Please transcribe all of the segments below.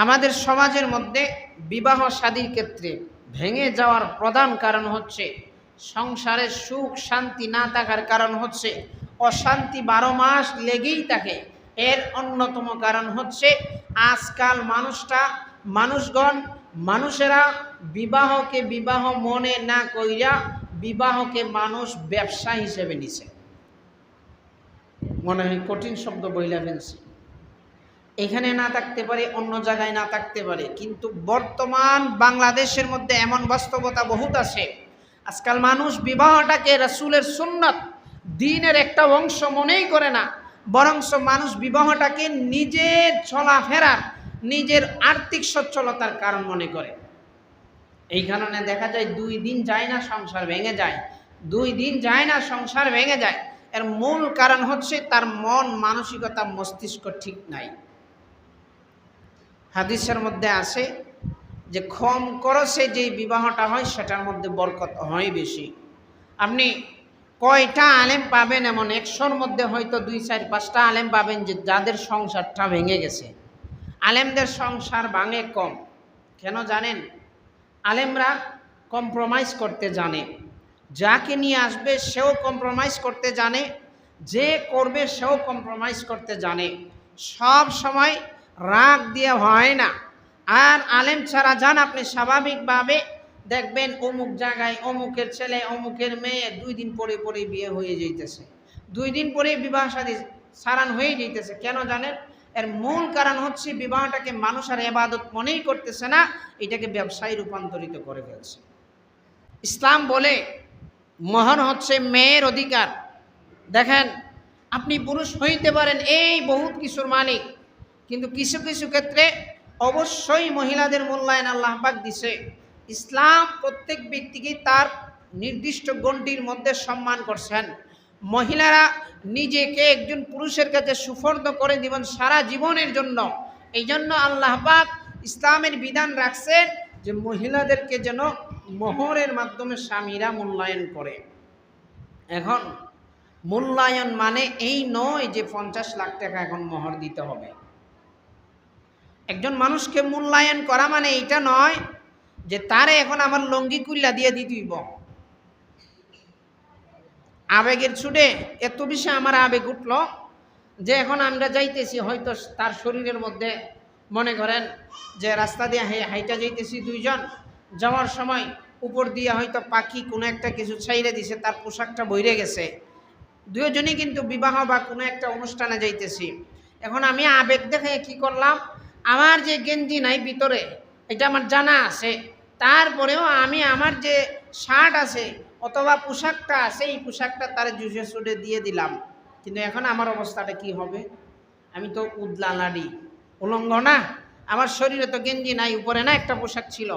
আমাদের সমাজের মধ্যে বিবাহ শাদীর ক্ষেত্রে ভেঙে যাওয়ার প্রধান কারণ হচ্ছে সংসারে সুখ শান্তি না থাকার কারণ হচ্ছে অশান্তি 12 মাস লেগেই থাকে। এর অন্যতম কারণ হচ্ছে আজকাল মানুষেরা বিবাহকে বিবাহ মনে না কইরা বিবাহকে মানুষ ব্যবসা হিসেবে নিছে। মনে হয় কঠিন শব্দ বইলা ফেলছি, এখানে না থাকতে পারে, অন্য জায়গায় না থাকতে পারে, কিন্তু বর্তমান বাংলাদেশের মধ্যে এমন বাস্তবতা বহুত আছে। আজকাল মানুষ বিবাহটাকে রাসূলের সুন্নাত দ্বীনের একটা অংশ মনেই করে না, বরঞ্চ মানুষ বিবাহটাকে নিজের চলাফেরা, নিজের আর্থিক সচ্ছলতার কারণ মনে করে। এই কারণে দেখা যায় 2 দিন যায় না সংসার ভেঙে যায়, 2 দিন যায় না সংসার ভেঙে যায়। এর মূল কারণ হচ্ছে তার মন মানসিকতা মস্তিষ্ক ঠিক নাই। হাদিসের মধ্যে আছে যে কম খরচে যে বিবাহটা হয় সেটার মধ্যে বরকত হয় বেশি। আপনি কয়টা আলেম পাবেন এমন 100-র মধ্যে হয়তো 2-4-5টা আলেম পাবেন যে যাদের সংসারটা ভেঙে গেছে। আলেমদের সংসার ভাঙে কম কেন জানেন? আলেমরা কম্প্রোমাইজ করতে জানে, যাকে নিয়ে আসবে সেও কম্প্রোমাইজ করতে জানে, যে করবে সেও কম্প্রোমাইজ করতে জানে। সব সময় রাগ দিয়ে হয় না। আর আলেম ছাড়া যান আপনি স্বাভাবিকভাবে দেখবেন অমুক জায়গায় অমুকের ছেলে অমুকের মেয়ে 2 দিন পরে পরে বিয়ে হয়ে যাইতেছে, 2 দিন পরে বিবাহ শাদী সারান হয়ে যাইতেছে। কেন জানেন? এর মূল কারণ হচ্ছে বিবাহটাকে মানুষ আর ইবাদত মনেই করতেছে না, এটাকে ব্যবসায় রূপান্তরিত করে ফেলছে। ইসলাম বলে মোহর হচ্ছে মেয়ের অধিকার। দেখেন, আপনি পুরুষ হইতে পারেন এই বহুত কিছুর মালিক, কিন্তু কিছু কিছু ক্ষেত্রে অবশ্যই মহিলাদের মূল্যায়ন আল্লাহ পাক দিছে। ইসলাম প্রত্যেক ব্যক্তিকে তার নির্দিষ্ট গণ্ডির মধ্যে সম্মান করছেন। মহিলারা নিজেকে একজন পুরুষের কাছে সুফর্দ করে দিবেন সারা জীবনের জন্য। এই জন্য আল্লাহ পাক ইসলামের বিধান রাখছেন যে মহিলাদেরকে যেন মোহরের মাধ্যমে স্বামীরা মূল্যায়ন করে। এখন মূল্যায়ন মানে এই নয় যে 50 লাখ টাকা এখন মোহর দিতে হবে। একজন মানুষকে মূল্যায়ন করা মানে এইটা নয় যে তারে এখন আমার লঙ্গি কুল্লা দিয়ে দিতেইব। আবেগের ছুটে এত বেশি আমার আবেগ উঠল যে এখন আমরা যাইতেছি, হয়তো তার শরীরের মধ্যে মনে করেন যে রাস্তা দিয়ে হাইটা যাইতেছি, 2 জন যাওয়ার সময় উপর দিয়ে হয়তো পাখি কোনো একটা কিছু ছাইড়ে দিছে, তার পোশাকটা বইরে গেছে। 2 জনই কিন্তু বিবাহ বা কোনো একটা অনুষ্ঠানে যাইতেছি। এখন আমি আবেগ দেখে কি করলাম, আমার যে গেঞ্জি নাই ভিতরে এটা আমার জানা আছে, তারপরেও আমি আমার যে শার্ট আছে অথবা পোশাকটা আছে এই পোশাকটা তার জুসে সুটে দিয়ে দিলাম। কিন্তু এখন আমার অবস্থাটা কি হবে? আমি তো উদলালাডি উলঙ্গ না, আমার শরীরে তো গেঞ্জি নাই, উপরে না একটা পোশাক ছিল।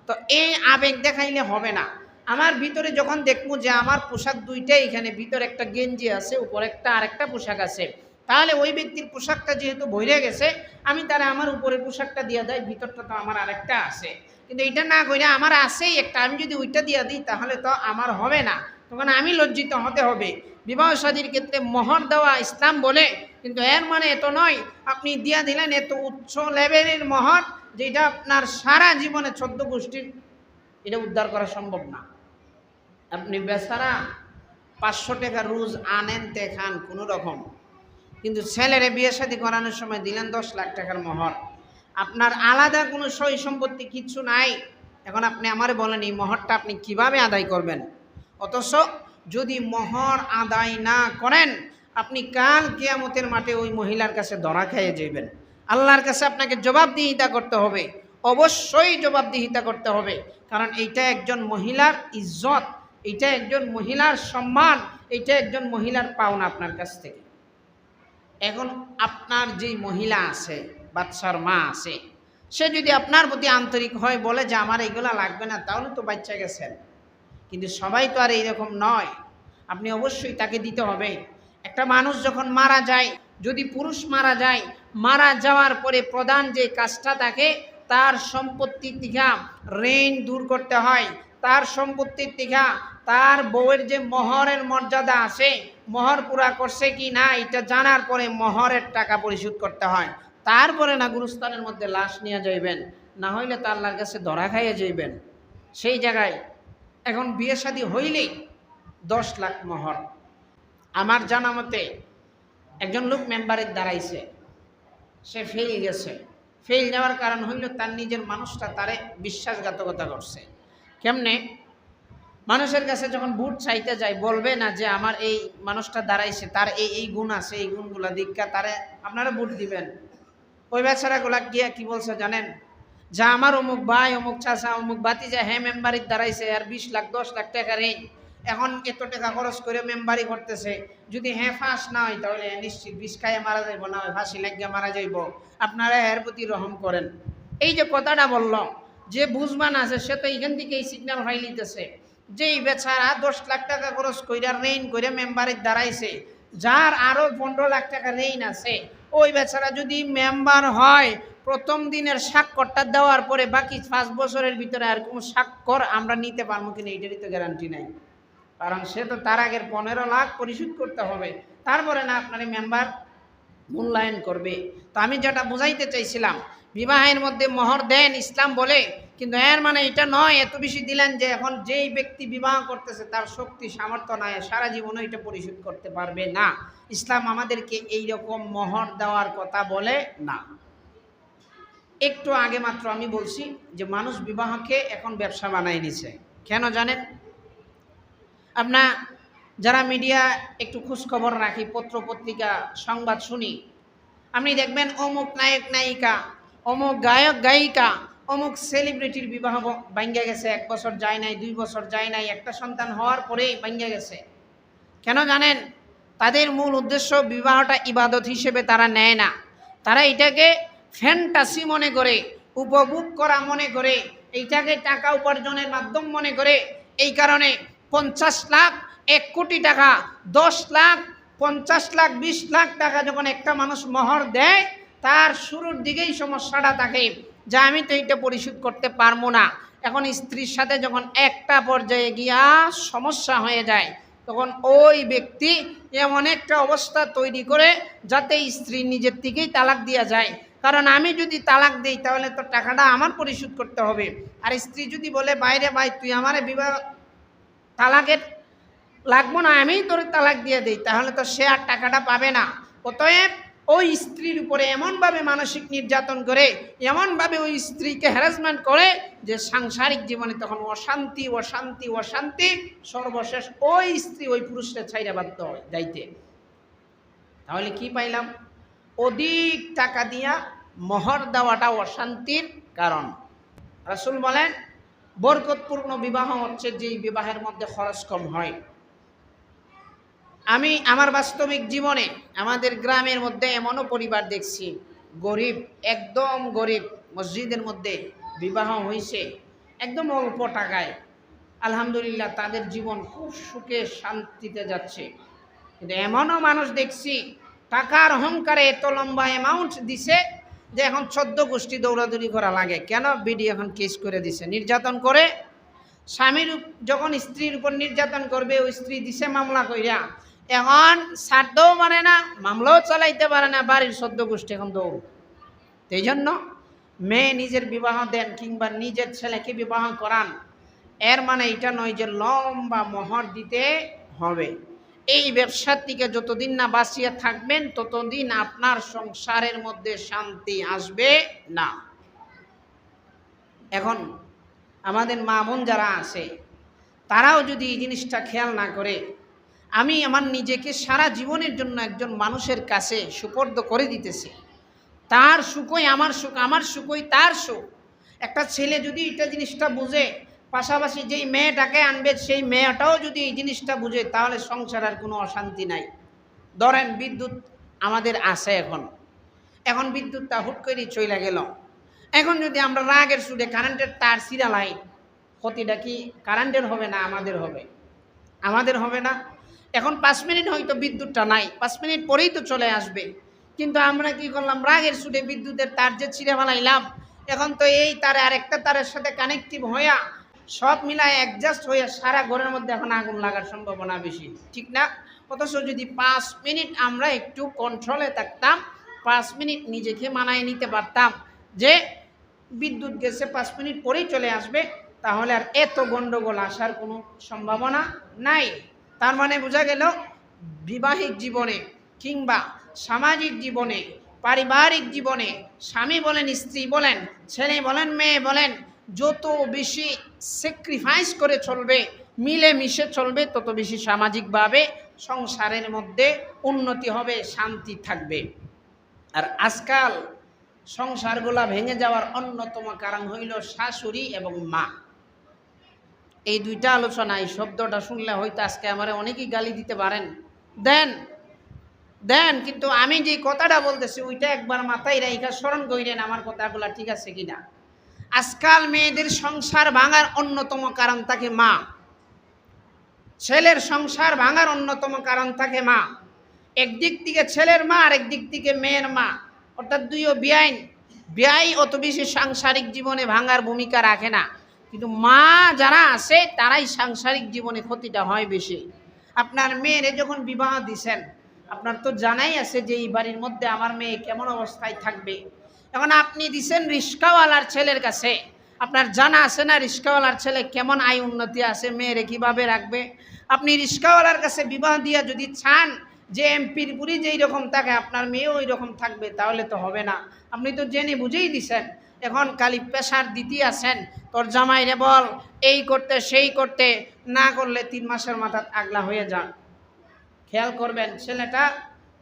তো এই আবেগ দেখাইলে হবে না। আমার ভিতরে যখন দেখবো যে আমার পোশাক 2টাই, এখানে ভিতরে একটা গেঞ্জি আছে, উপরে একটা আরেকটা পোশাক আছে, তাহলে ওই ব্যক্তির পোশাকটা যেহেতু বইরে গেছে আমি তারা আমার উপরের পোশাকটা দিয়ে দেয়, ভিতরটা তো আমার আরেকটা আছে। কিন্তু এটা না কইরা আমার আছেই একটা, আমি যদি ওইটা দিয়ে দিই তাহলে তো আমার হবে না, তখন আমি লজ্জিত হতে হবে। বিবাহ শাদীর ক্ষেত্রে মোহর দেওয়া ইসলাম বলে, কিন্তু এর মানে এত নয় আপনি দিয়া দিলেন এত উচ্চ লেভেলের মোহর যেটা আপনার সারা জীবনে 14 গোষ্ঠীর এটা উদ্ধার করা সম্ভব না। আপনি বেচারা 500 টাকা রোজ আনেন তে খান কোনো রকম, কিন্তু ছেলেরে বিয়ে শাদী করানোর সময় দিলেন 10 লাখ টাকার মোহর, আপনার আলাদা কোনো সই সম্পত্তি কিচ্ছু নাই। এখন আপনি আমারে বলেন এই মোহরটা আপনি কিভাবে আদায় করবেন? অথচ যদি মোহর আদায় না করেন আপনি কাল কিয়ামতের মাঠে ওই মহিলার কাছে ধরা খেয়ে যাবেন। আল্লাহর কাছে আপনাকে জবাবদিহিতা করতে হবে, অবশ্যই জবাবদিহিতা করতে হবে, কারণ এইটা একজন মহিলার ইজ্জত, এইটা একজন মহিলার সম্মান, এইটা একজন মহিলার পাওনা আপনার কাছ থেকে। এখন আপনার যেই মহিলা আছে, বাচ্চার মা আছে, সে যদি আপনার প্রতি আন্তরিক হয়, বলে যে আমার এইগুলা লাগবে না, তাহলে তো বাচ্চা গেছেন। কিন্তু সবাই তো আর এইরকম নয়, আপনি অবশ্যই তাকে দিতে হবে। একটা মানুষ যখন মারা যায়, যদি পুরুষ মারা যায়, মারা যাওয়ার পরে প্রধান যে কাজটা থাকে তার সম্পত্তির থেকে ঋণ দূর করতে হয়, তার সম্পত্তির থেকে তার বউয়ের যে মোহরের মর্যাদা আছে, মোহর পুরা করছে কি না এটা জানার পরে মোহরের টাকা পরিশোধ করতে হয়। তারপরে না গুরুস্থানের মধ্যে লাশ নিয়ে যাইবেন, না হইলে তো আল্লাহর কাছে ধরা খাইয়ে যাইবেন। সেই জায়গায় এখন বিয়ে শাদী হইলেই 10 লাখ মোহর। আমার জানা মতে একজন লোক মেম্বারের দাঁড়াইছে, সে ফেল গেছে। ফেল যাওয়ার কারণ হইল তার নিজের মানুষটা তারে বিশ্বাসঘাতকতা করছে। কেমনে? মানুষের কাছে যখন ভোট চাইতে যায় বলবে না যে আমার এই মানুষটা দাঁড়াইছে, তার এই গুণ আছে, এই গুণগুলা দীক্ষা তারে আপনারা ভোট দিবেন। ওই বেচারাগুলা গিয়া কি বলছে জানেন? যা আমার অমুক ভাই, অমুক চাচা, অমুক বাতিজা হ্যাঁ মেম্বারির দাঁড়াইছে, আর 20 লাখ 10 লাখ টাকা রেই, এখন এত টাকা খরচ করে মেম্বারি করতেছে, যদি হ্যাঁ ফাঁস না হয় তাহলে নিশ্চিত বিষ খাইয়ে মারা যাইব, না হয় ফাঁসি লাগিয়ে মারা যাইব, আপনারা এর প্রতি রহম করেন। এই যে কথাটা বলল, যে বুঝবান আছে সে তো এইখান থেকে এই সিগন্যাল ফাইলিতেছে যে এই বেচারা 10 লাখ টাকা খরচ কইরা রেইন করে মেম্বারের দাঁড়াইছে, যার আরো 15 লাখ টাকা রেইন আছে, ওই বেচারা যদি মেম্বার হয় প্রথম দিনের স্বাক্ষরটা দেওয়ার পরে বাকি 5 বছরের ভিতরে আর কোনো স্বাক্ষর আমরা নিতে পারবো কিনা এটারই তো গ্যারান্টি নাই। কারণ সে তো তার আগের 15 লাখ পরিশোধ করতে হবে, তারপরে না আপনার মেম্বার মূল্যায়ন করবে। তো আমি যেটা বুঝাইতে চাইছিলাম, বিবাহের মধ্যে মোহর দেন ইসলাম বলে, কিন্তু এর মানে এটা নয় এত বেশি দিলেন যে এখন যেই ব্যক্তি বিবাহ করতেছে তার শক্তি সামর্থ্য নাই, সারা জীবনও এটা পরিশোধ করতে পারবে না। ইসলাম আমাদেরকে এই রকম মোহর দেওয়ার কথা বলে না। একটু আগে মাত্র আমি বলছি যে মানুষ বিবাহকে এখন ব্যবসা বানায় নিছে। কেন জানেন? আপনার যারা মিডিয়া একটু খোঁজখবর রাখি, পত্র পত্রিকা সংবাদ শুনি, আপনি দেখবেন অমুক নায়ক নায়িকা, অমুক গায়ক গায়িকা, অমুক সেলিব্রিটির বিবাহ ভাঙ্গা গেছে, 1 বছর যায় নাই, 2 বছর যায় নাই, একটা সন্তান হওয়ার পরেই ভাঙ্গা গেছে। কেন জানেন? তাদের মূল উদ্দেশ্য বিবাহটা ইবাদত হিসেবে তারা নেয় না, তারা এটাকে ফ্যান্টাসি মনে করে, উপভোগ করা মনে করে, এইটাকে টাকা উপার্জনের মাধ্যম মনে করে। এই কারণে 50 লাখ, 1 কোটি টাকা, 10 লাখ, 50 লাখ, 20 লাখ টাকা যখন একটা মানুষ মোহর দেয়, তার শুরুর দিকেই সমস্যাটা থাকে যে আমি তো এইটা পরিশোধ করতে পারবো না। এখন স্ত্রীর সাথে যখন একটা পর্যায়ে গিয়া সমস্যা হয়ে যায়, তখন ওই ব্যক্তি এমন একটা অবস্থা তৈরি করে যাতে স্ত্রী নিজের থেকেই তালাক দেওয়া যায়। কারণ আমি যদি তালাক দিই তাহলে তো টাকাটা আমার পরিশোধ করতে হবে, আর স্ত্রী যদি বলে বাইরে ভাই তুই আমারে বিবাহ তালাকের লাগবো না, আমিই তোর তালাক দিয়ে দিই, তাহলে তো সে আর টাকাটা পাবে না। অতএব ওই স্ত্রীর উপরে এমনভাবে মানসিক নির্যাতন করে, এমনভাবে ওই স্ত্রীকে হ্যারাসমেন্ট করে যে সাংসারিক জীবনে তখন অশান্তি অশান্তি অশান্তি, সর্বশেষ ওই স্ত্রী ওই পুরুষের ছাইরা বাধ্য হয় যাইতে। তাহলে কি পাইলাম? অধিক টাকা দিয়া মোহর দেওয়াটা অশান্তির কারণ। রাসূল বলেন বরকতপূর্ণ বিবাহ হচ্ছে যেই বিবাহের মধ্যে খরচ কম হয়। আমি আমার বাস্তবিক জীবনে আমাদের গ্রামের মধ্যে এমনও পরিবার দেখছি, গরিব, একদম গরিব, মসজিদের মধ্যে বিবাহ হয়েছে একদম অল্প টাকায়, আলহামদুলিল্লাহ তাদের জীবন খুব সুখে শান্তিতে যাচ্ছে। কিন্তু এমনও মানুষ দেখছি টাকার অহংকারে এত লম্বা অ্যামাউন্ট দিছে যে এখন 14 গোষ্ঠী দৌড়াদৌড়ি করা লাগে। কেন? বিডি এখন কেস করে দিছে, নির্যাতন করে। স্বামীর যখন স্ত্রীর উপর নির্যাতন করবে, ওই স্ত্রী দিছে মামলা কইরা, এখন ছাড়তেও পারে না, মামলাও চালাইতে পারে না, বাড়ির 14 গোষ্ঠী এখন দৌড়। এই জন্য মেয়ে নিজের বিবাহ দেন কিংবা নিজের ছেলেকে বিবাহ করান, এর মানে এটা নয় যে লম্বা মোহর দিতে হবে। এই ব্যবসার থেকে যতদিন না বাঁচিয়ে থাকবেন ততদিন আপনার সংসারের মধ্যে শান্তি আসবে না। এখন আমাদের মা বোন যারা আছে তারাও যদি এই জিনিসটা খেয়াল না করে, আমি আমার নিজেকে সারা জীবনের জন্য একজন মানুষের কাছে সুপর্দ করে দিতেছি, তার সুখই আমার সুখ, আমার সুখই তার সুখ। একটা ছেলে যদি এটা জিনিসটা বুঝে, পাশাপাশি যেই মেয়েটাকে আনবে সেই মেয়েটাও যদি এই জিনিসটা বুঝে, তাহলে সংসার আর কোনো অশান্তি নাই। ধরেন বিদ্যুৎ আমাদের আছে, এখন বিদ্যুৎটা হুট করেই চলে গেল। এখন যদি আমরা রাগের সুরে কারেন্টের তার ছিঁড়ালাই, ক্ষতিটা কি কারেন্টের হবে না আমাদের হবে? আমাদের হবে না? এখন 5 মিনিট হয়তো বিদ্যুৎটা নাই, 5 মিনিট পরেই তো চলে আসবে, কিন্তু আমরা কি করলাম? রাগের সুরে বিদ্যুতের তার যে ছিঁড়ে ফেলাইলাম, এখন তো এই তারে আরেকটা তারের সাথে কানেক্টিভ হইয়া সব মিলায় অ্যাডজাস্ট হয়ে সারা ঘরের মধ্যে এখন আগুন লাগার সম্ভাবনা বেশি, ঠিক না? অথচ যদি 5 মিনিট আমরা একটু কন্ট্রোলে থাকতাম 5 মিনিট নিজেকে মানায় নিতে পারতাম যে বিদ্যুৎ গেছে 5 মিনিট পরেই চলে আসবে, তাহলে আর এত গন্ডগোল আসার কোনো সম্ভাবনা নাই। তার মানে বোঝা গেল বিবাহিক জীবনে কিংবা সামাজিক জীবনে, পারিবারিক জীবনে স্বামী বলেন, স্ত্রী বলেন, ছেলে বলেন, মেয়ে বলেন, যত বেশি স্যাক্রিফাইস করে চলবে, মিলে মিশে চলবে, তত বেশি সামাজিকভাবে সংসারের মধ্যে উন্নতি হবে, শান্তি থাকবে। আর আজকাল সংসারগুলা ভেঙে যাওয়ার অন্যতম কারণ হইল শাশুড়ি এবং মা। এই দুইটা আলোচনা, এই শব্দটা শুনলে হয়তো আজকে আমার অনেকেই গালি দিতে পারেন, দেন কিন্তু আমি যে কথাটা বলতেছি ওইটা একবার মাথায় রাইখা স্মরণ কইরেন আমার কথাগুলা ঠিক আছে কিনা। আজকাল মেয়েদের সংসার ভাঙার অন্যতম কারণ থাকে মা, ছেলের সংসার ভাঙার অন্যতম কারণ থাকে মা। একদিক থেকে ছেলের মা আর একদিক থেকে মেয়ের মা, অর্থাৎ দুইও বিয়াই অত বেশি সাংসারিক জীবনে ভাঙার ভূমিকা রাখে না, কিন্তু মা যারা আছে তারাই সাংসারিক জীবনে ক্ষতিটা হয় বেশি। আপনার মেয়েরে যখন বিবাহ দিছেন, আপনার তো জানাই আছে যে এই বাড়ির মধ্যে আমার মেয়ে কেমন অবস্থায় থাকবে। এখন আপনি দিছেন রিস্কাওয়ালার ছেলের কাছে, আপনার জানা আছে না রিস্কাওয়ালার ছেলে কেমন আয় উন্নতি আছে, মেয়েরে কিভাবে রাখবে। আপনি রিস্কাওয়ালার কাছে বিবাহ দিয়া যদি চান যে এমপির বুড়ি যেই রকম থাকে আপনার মেয়েও ওই রকম থাকবে, তাহলে তো হবে না। আপনি তো জেনে বুঝেই দিছেন, এখন খালি প্রেশার দিতে আছেন, তোর জামাইরে বল এই করতে সেই করতে, না করলে 3 মাসের মাথা আগলা হয়ে যান। খেয়াল করবেন, ছেলেটা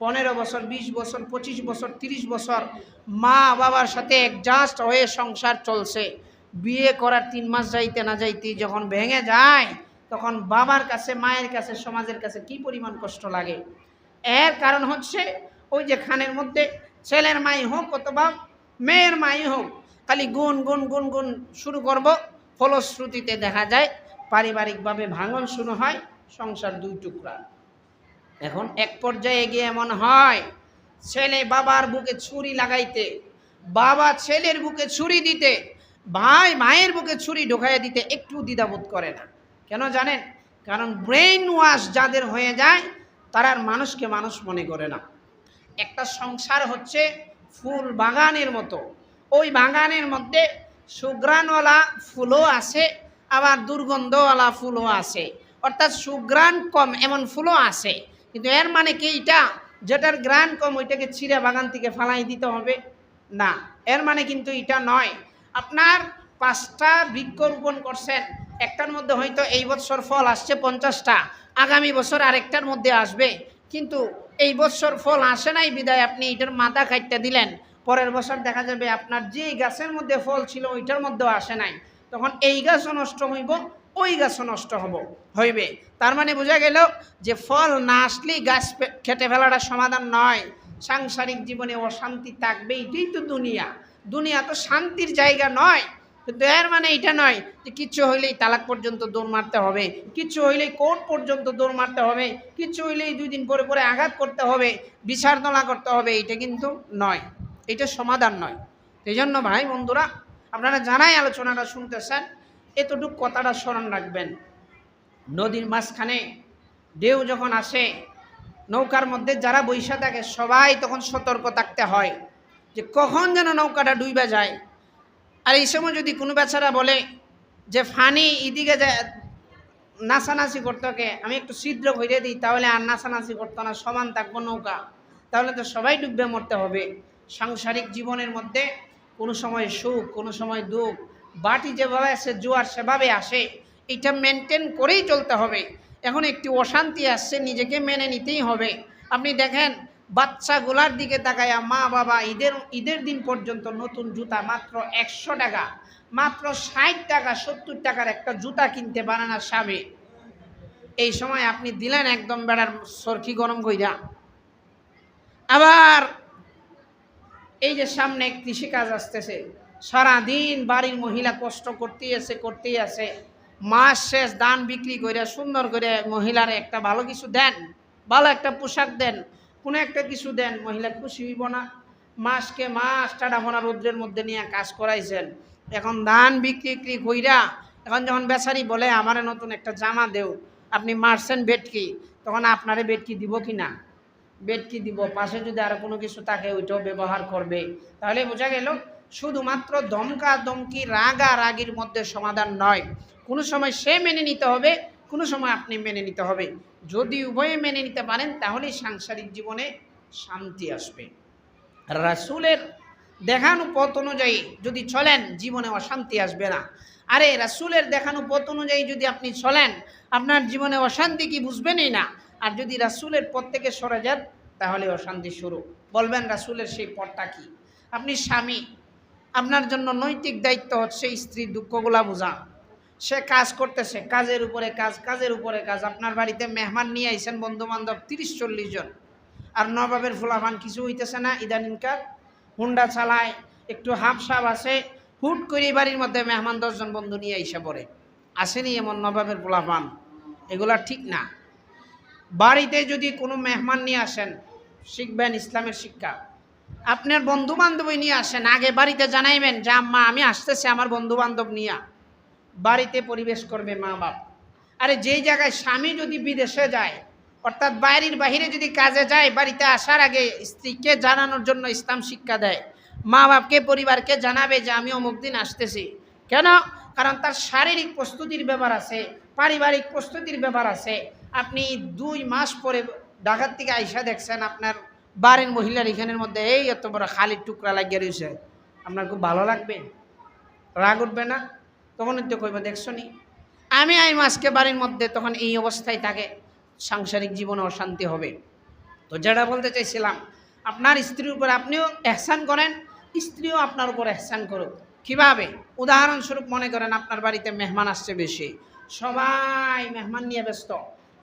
15 বছর, 20 বছর, 25 বছর, 30 বছর মা বাবার সাথে অ্যাডজাস্ট হয়ে সংসার চলছে, বিয়ে করার 3 মাস যাইতে না যাইতে যখন ভেঙে যায়, তখন বাবার কাছে, মায়ের কাছে, সমাজের কাছে কি পরিমাণ কষ্ট লাগে। এর কারণ হচ্ছে ওই যে খানের মধ্যে ছেলের মাই হোক অথবা মেয়ের মাই হোক, খালি গুণ গুণ গুণ গুণ শুরু করব, ফলশ্রুতিতে দেখা যায় পারিবারিকভাবে ভাঙন শুরু হয়, সংসার 2 টুকরা। এখন এক পর্যায়ে গিয়ে এমন হয়, ছেলে বাবার বুকে ছুরি লাগাইতে, বাবা ছেলের বুকে ছুরি দিতে, ভাই মায়ের বুকে ছুরি ঢোকাইয়া দিতে একটু দ্বিধাবোধ করে না। কেন জানেন? কারণ ব্রেন ওয়াশ যাদের হয়ে যায় তারা আর মানুষকে মানুষ মনে করে না। একটা সংসার হচ্ছে ফুল বাগানের মতো, ওই বাগানের মধ্যে সুঘ্রাণওয়ালা ফুলও আছে, আবার দুর্গন্ধওয়ালা ফুলও আছে, অর্থাৎ সুঘ্রাণ কম এমন ফুলও আছে। কিন্তু এর মানে কি এটা যেটার গ্রান কম ওইটাকে ছিঁড়ে বাগান থেকে ফালাই দিতে হবে? না, এর মানে কিন্তু এটা নয়। আপনার 5টা বৃক্ষ রোপণ করছেন, একটার মধ্যে হয়তো এই বছর ফল আসছে 50টা, আগামী বছর আরেকটার মধ্যে আসবে, কিন্তু এই বছর ফল আসে নাই বিদায় আপনি এটার মাথা কাটতে দিলেন, পরের বছর দেখা যাবে আপনার যে গাছের মধ্যে ফল ছিল ওইটার মধ্যেও আসে নাই, তখন এই গাছও নষ্ট হইব, ওই গাছও নষ্ট হইবে। তার মানে বোঝা গেল যে ফল না আসলেই গাছ কেটে ফেলাটা সমাধান নয়, সাংসারিক জীবনে অশান্তি থাকবে, এটাই তো দুনিয়া তো শান্তির জায়গা নয়। কিন্তু এর মানে এটা নয় যে কিচ্ছু হইলেই তালাক পর্যন্ত দৌড় মারতে হবে, কিচ্ছু হইলেই কোর্ট পর্যন্ত দৌড় মারতে হবে, কিচ্ছু হইলেই 2 দিন পরে পরে আঘাত করতে হবে, বিচারদলা করতে হবে, এটা কিন্তু নয়, এটা সমাধান নয়। এই জন্য ভাই বন্ধুরা, আপনারা জানাই আলোচনাটা শুনতেছেন, এতটুকু কথাটা স্মরণ রাখবেন। নদীর মাঝখানে ঢেউ যখন আসে, নৌকার মধ্যে যারা বৈশা থাকে সবাই তখন সতর্ক থাকতে হয় যে কখন যেন নৌকাটা ডুইবা যায়। আর এই সময় যদি কোনো বেচারা বলে যে ফানি এদিকে যায় নাচানাচি করতে, আমি একটু ছিদ্র করে দিই, তাহলে আর নাচানাচি করতো না, সমান থাকবো নৌকা, তাহলে তো সবাই ডুববে মরতে হবে। সাংসারিক জীবনের মধ্যে কোনো সময় সুখ, কোনো সময় দুঃখ, বাটি যেভাবে আসে জোয়ার সেভাবে আসে, এটা মেনটেন করেই চলতে হবে। এখন একটি অশান্তি আসছে, নিজেকে মেনে নিতেই হবে। আপনি দেখেন বাচ্চাগুলার দিকে তাকায়া মা বাবা ঈদের দিন পর্যন্ত নতুন জুতা মাত্র 100 টাকা, মাত্র 60 টাকা 70 টাকার একটা জুতা কিনতে পারে না স্বামী। এই সময় আপনি দিলেন একদম বেড়ার সরকি গরম কইরা। আবার এই যে সামনে কৃষিকাজ আসতেছে, সারাদিন বাড়ির মহিলা কষ্ট করতেই আছে, মাস শেষ ধান বিক্রি করে সুন্দর করে মহিলার একটা ভালো কিছু দেন, ভালো একটা পোশাক দেন, কোনো একটা কিছু দেন, মহিলা খুশি হইব না? মাসকে মাস টাটাফোনা রৌদ্রের মধ্যে নিয়ে কাজ করাইছেন, এখন ধান বিক্রি কইরা এখন যখন বেচারি বলে আমারে নতুন একটা জামা দেও, আপনি মারছেন বেটকি, তখন আপনারে বেটকি দিব কি না? বেটকি দিব, পাশে যদি আরো কোনো কিছু থাকে ওইটাও ব্যবহার করবে। তাহলে বোঝা গেল শুধুমাত্র ধমকা ধমকি রাগারাগির মধ্যে সমাধান নয়, কোনো সময় সে মেনে নিতে হবে, কোনো সময় আপনি মেনে নিতে হবে। যদি উভয়ে মেনে নিতে পারেন তাহলেই সাংসারিক জীবনে শান্তি আসবে। রাসূলের দেখানো পথ অনুযায়ী যদি চলেন জীবনে অশান্তি আসবে না। আরে রাসূলের দেখানো পথ অনুযায়ী যদি আপনি চলেন আপনার জীবনে অশান্তি কি বুঝবেনই না। আর যদি রাসূলের পথ থেকে সরে যান তাহলে অশান্তি শুরু। বলবেন রাসূলের সেই পথটা কি? আপনি স্বামী, আপনার জন্য নৈতিক দায়িত্ব হচ্ছে স্ত্রীর দুঃখগুলা বোঝা। সে কাজ করতেছে, কাজের উপরে কাজ, কাজের উপরে কাজ। আপনার বাড়িতে মেহমান নিয়ে আইছেন বন্ধু বান্ধব 30-40 জন, আর নবাবের ফুলাফান কিছু হইতেছে না ইদানিংকার, হুন্ডা চালায়, একটু হাফসাব আছে, হুট করে বাড়ির মধ্যে মেহমান 10 জন বন্ধু নিয়ে আইসা পড়ে। আসেনি এমন নবাবের ফুলাফান? এগুলা ঠিক না। বাড়িতে যদি কোনো মেহমান নিয়ে আসেন, শিখবেন ইসলামের শিক্ষা। আপনার বন্ধু বান্ধবী নিয়ে আসেন, আগে বাড়িতে জানাইবেন যে আম্মা আমি আসতেছি আমার বন্ধু বান্ধব নিয়ে। বাড়িতে পরিবেশ করবে মা বাপ। আরে যেই জায়গায় স্বামী যদি বিদেশে যায়, অর্থাৎ বাইরের বাহিরে যদি কাজে যায়, বাড়িতে আসার আগে স্ত্রীকে জানানোর জন্য ইসলাম শিক্ষা দেয়। মা বাপকে পরিবারকে জানাবে যে আমি অমুক দিন আসতেছি। কেন? কারণ তার শারীরিক প্রস্তুতির ব্যাপার আছে, পারিবারিক প্রস্তুতির ব্যাপার আছে। আপনি 2 মাস পরে ঢাকার থেকে আইসা দেখছেন আপনার বাড়ির মহিলার এখানের মধ্যে এই এত বড় খালির টুকরা লাগিয়ে রয়েছে, আপনার খুব ভালো লাগবে? রাগ উঠবে না? তখন তো কইব দেখছো নি আমি মাসকে বাড়ির মধ্যে, তখন এই অবস্থায় থাকে, সাংসারিক জীবনে অশান্তি হবে। তো যেটা বলতে চাইছিলাম, আপনার স্ত্রীর উপর আপনিও এহসান করেন, স্ত্রীও আপনার উপর এহসান করুক। কীভাবে? উদাহরণস্বরূপ মনে করেন আপনার বাড়িতে মেহমান আসছে বেশি, সবাই মেহমান নিয়ে ব্যস্ত,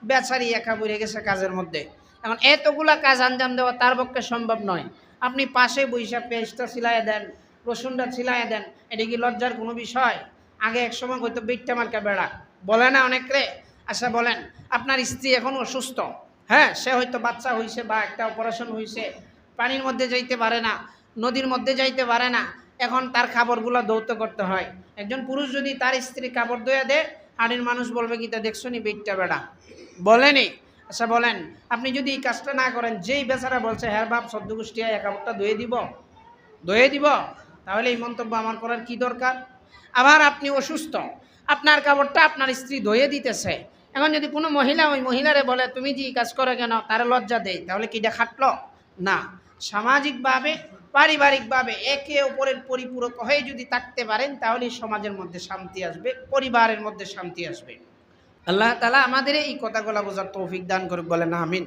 বেচারি একা বইরে গেছে কাজের মধ্যে। এখন এতগুলা কাজ আঞ্জাম দেওয়া তার পক্ষে সম্ভব নয়। আপনি পাশে বৈশা পেঁয়াজটা ছিলাইয়া দেন, রসুনটা ছিলাইয়া দেন, এটা কি লজ্জার কোনো বিষয়? আগে এক সময় হয়তো বিটটা মার্কা বেড়া বলে না অনেকরে। আচ্ছা বলেন, আপনার স্ত্রী এখন অসুস্থ, হ্যাঁ, সে হয়তো বাচ্চা হয়েছে বা একটা অপারেশন হয়েছে, পানির মধ্যে যাইতে পারে না, নদীর মধ্যে যাইতে পারে না, এখন তার কাপড়গুলো ধৌত করতে হয়। একজন পুরুষ যদি তার স্ত্রী কাপড় ধুয়ে দেয়, হাড়ির মানুষ বলবে কি তা দেখছো নি বিটটা বেড়া, বলেনি? আচ্ছা বলেন, আপনি যদি এই কাজটা না করেন, যেই বেচারা বলছে হ্যাঁ বাপ সদ্য গোষ্ঠী কাপড়টা ধুয়ে দিব, তাহলে এই মন্তব্য আমার করার কি দরকার? আবার আপনি অসুস্থ, আপনার কাপড়টা আপনার স্ত্রী ধুয়ে দিতেছে, এখন যদি কোনো মহিলা ওই মহিলারে বলে তুমি যে কাজ করে কেন, তারা লজ্জা দেয়, তাহলে কি এটা খাটলো না? সামাজিকভাবে পারিবারিকভাবে একে অপরের পরিপূরক হয়ে যদি থাকতে পারেন তাহলে সমাজের মধ্যে শান্তি আসবে, পরিবারের মধ্যে শান্তি আসবে। আল্লাহ তাআলা আমাদের এই কথাগুলো বোঝার তৌফিক দান করুক, বলেন আমিন।